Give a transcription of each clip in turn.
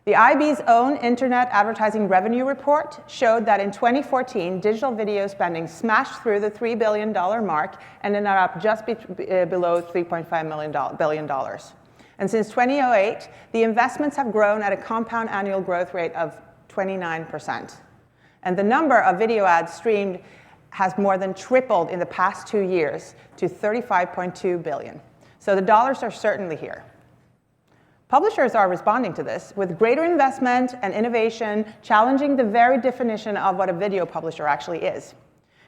The IAB's own Internet Advertising Revenue Report showed that in 2014, digital video spending smashed through the $3 billion mark and ended up just below $3.5 billion. And since 2008, the investments have grown at a compound annual growth rate of 29%. And the number of video ads streamed has more than tripled in the past 2 years to 35.2 billion. So the dollars are certainly here. Publishers are responding to this with greater investment and innovation, challenging the very definition of what a video publisher actually is.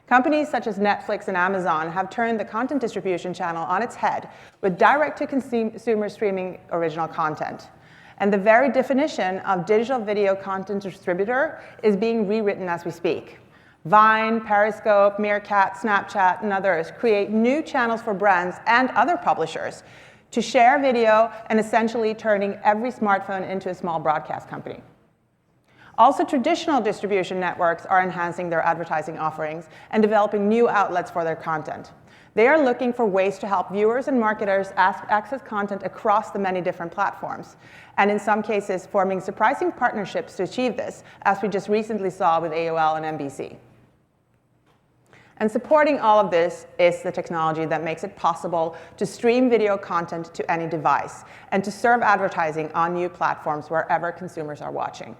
Companies such as Netflix and Amazon have turned the content distribution channel on its head with direct-to-consumer streaming original content. And the very definition of digital video content distributor is being rewritten as we speak. Vine, Periscope, Meerkat, Snapchat, and others create new channels for brands and other publishers to share video and essentially turning every smartphone into a small broadcast company. Also, traditional distribution networks are enhancing their advertising offerings and developing new outlets for their content. They are looking for ways to help viewers and marketers access content across the many different platforms, and in some cases, forming surprising partnerships to achieve this, as we just recently saw with AOL and NBC. And supporting all of this is the technology that makes it possible to stream video content to any device and to serve advertising on new platforms wherever consumers are watching.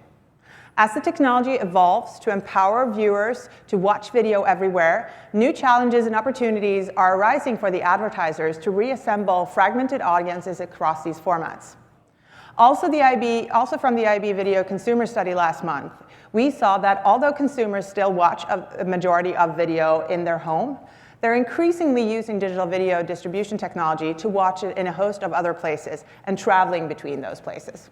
As the technology evolves to empower viewers to watch video everywhere, new challenges and opportunities are arising for the advertisers to reassemble fragmented audiences across these formats. Also from the IAB Video Consumer Study last month, we saw that although consumers still watch a majority of video in their home, they're increasingly using digital video distribution technology to watch it in a host of other places and traveling between those places.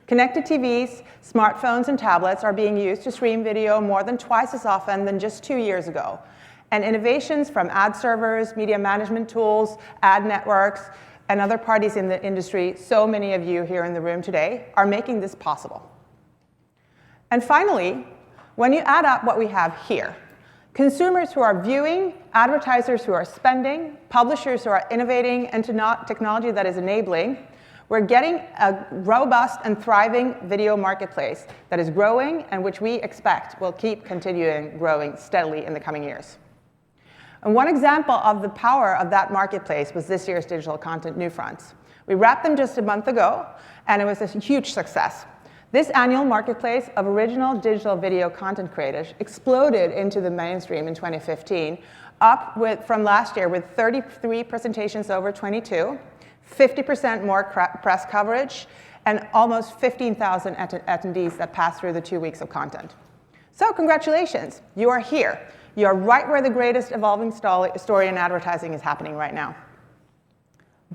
Connected TVs, smartphones, and tablets are being used to stream video more than twice as often than just 2 years ago. And innovations from ad servers, media management tools, ad networks, and other parties in the industry, so many of you here in the room today, are making this possible. And finally, when you add up what we have here, consumers who are viewing, advertisers who are spending, publishers who are innovating, and technology that is enabling, we're getting a robust and thriving video marketplace that is growing and which we expect will keep continuing growing steadily in the coming years. And one example of the power of that marketplace was this year's Digital Content Newfronts. We wrapped them just a month ago, and it was a huge success. This annual marketplace of original digital video content creators exploded into the mainstream in 2015, from last year with 33 presentations over 22, 50% more press coverage, and almost 15,000 attendees that passed through the 2 weeks of content. So congratulations, you are here. You are right where the greatest evolving story in advertising is happening right now.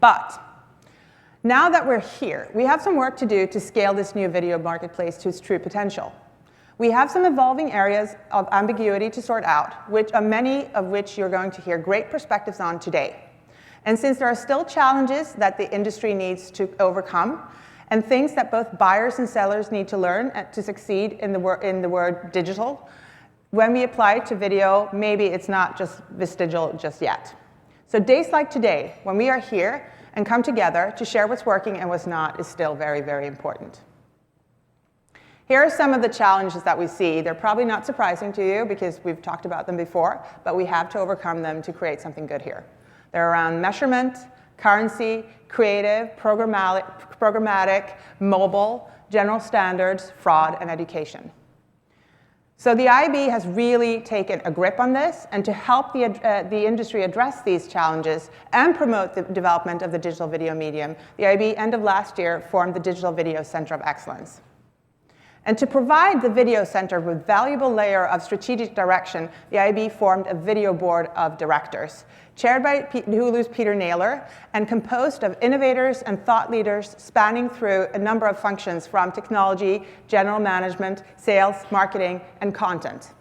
But now that we're here, we have some work to do to scale this new video marketplace to its true potential. We have some evolving areas of ambiguity to sort out, many of which you're going to hear great perspectives on today. And since there are still challenges that the industry needs to overcome, and things that both buyers and sellers need to learn to succeed in the word digital, when we apply it to video, maybe it's not just vestigial just yet. So days like today, when we are here and come together to share what's working and what's not, is still very, very important. Here are some of the challenges that we see. They're probably not surprising to you because we've talked about them before, but we have to overcome them to create something good here. They're around measurement, currency, creative, programmatic, mobile, general standards, fraud, and education. So the IAB has really taken a grip on this, and to help the industry address these challenges and promote the development of the digital video medium, the IAB, end of last year, formed the Digital Video Center of Excellence. And to provide the Video Center with valuable layer of strategic direction, the IAB formed a video board of directors, chaired by Hulu's Peter Naylor, and composed of innovators and thought leaders spanning through a number of functions from technology, general management, sales, marketing, and content.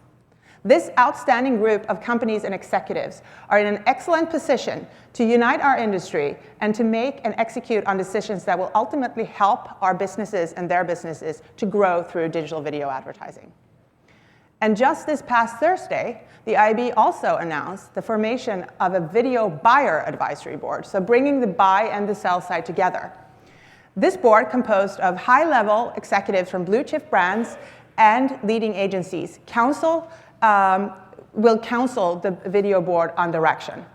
This outstanding group of companies and executives are in an excellent position to unite our industry and to make and execute on decisions that will ultimately help our businesses and their businesses to grow through digital video advertising. And just this past Thursday, the IAB also announced the formation of a video buyer advisory board, so bringing the buy and the sell side together. This board, composed of high-level executives from blue-chip brands and leading agencies, will counsel the video board on direction.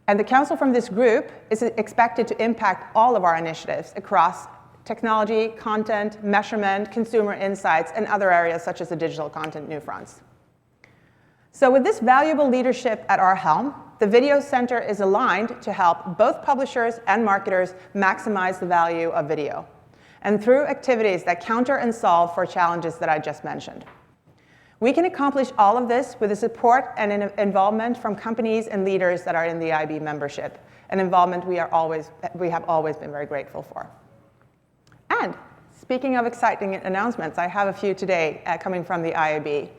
And the counsel from this group is expected to impact all of our initiatives across technology, content, measurement, consumer insights, and other areas such as the digital content new fronts. So with this valuable leadership at our helm, the Video Center is aligned to help both publishers and marketers maximize the value of video, and through activities that counter and solve for challenges that I just mentioned. We can accomplish all of this with the support and involvement from companies and leaders that are in the IAB membership, an involvement we have always been very grateful for. And speaking of exciting announcements, I have a few today coming from the IAB.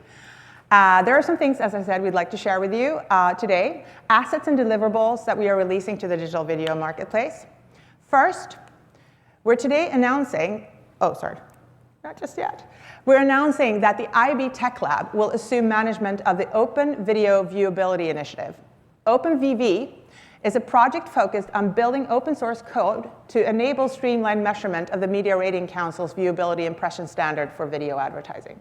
There are some things, as I said, we'd like to share with you today. Assets and deliverables that we are releasing to the digital video marketplace. First, we're today announcing, not just yet. We're announcing that the IAB Tech Lab will assume management of the Open Video Viewability Initiative. OpenVV is a project focused on building open source code to enable streamlined measurement of the Media Rating Council's viewability impression standard for video advertising.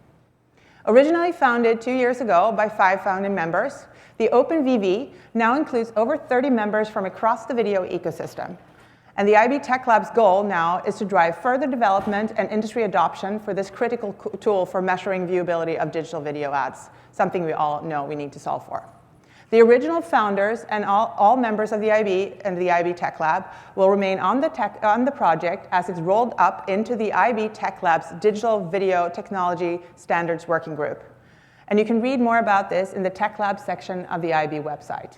Originally founded 2 years ago by 5 founding members, the OpenVV now includes over 30 members from across the video ecosystem. And the IAB Tech Lab's goal now is to drive further development and industry adoption for this critical tool for measuring viewability of digital video ads, something we all know we need to solve for. The original founders and all members of the IAB and the IAB Tech Lab will remain on the project as it's rolled up into the IAB Tech Lab's Digital Video Technology Standards Working Group. And you can read more about this in the Tech Lab section of the IAB website.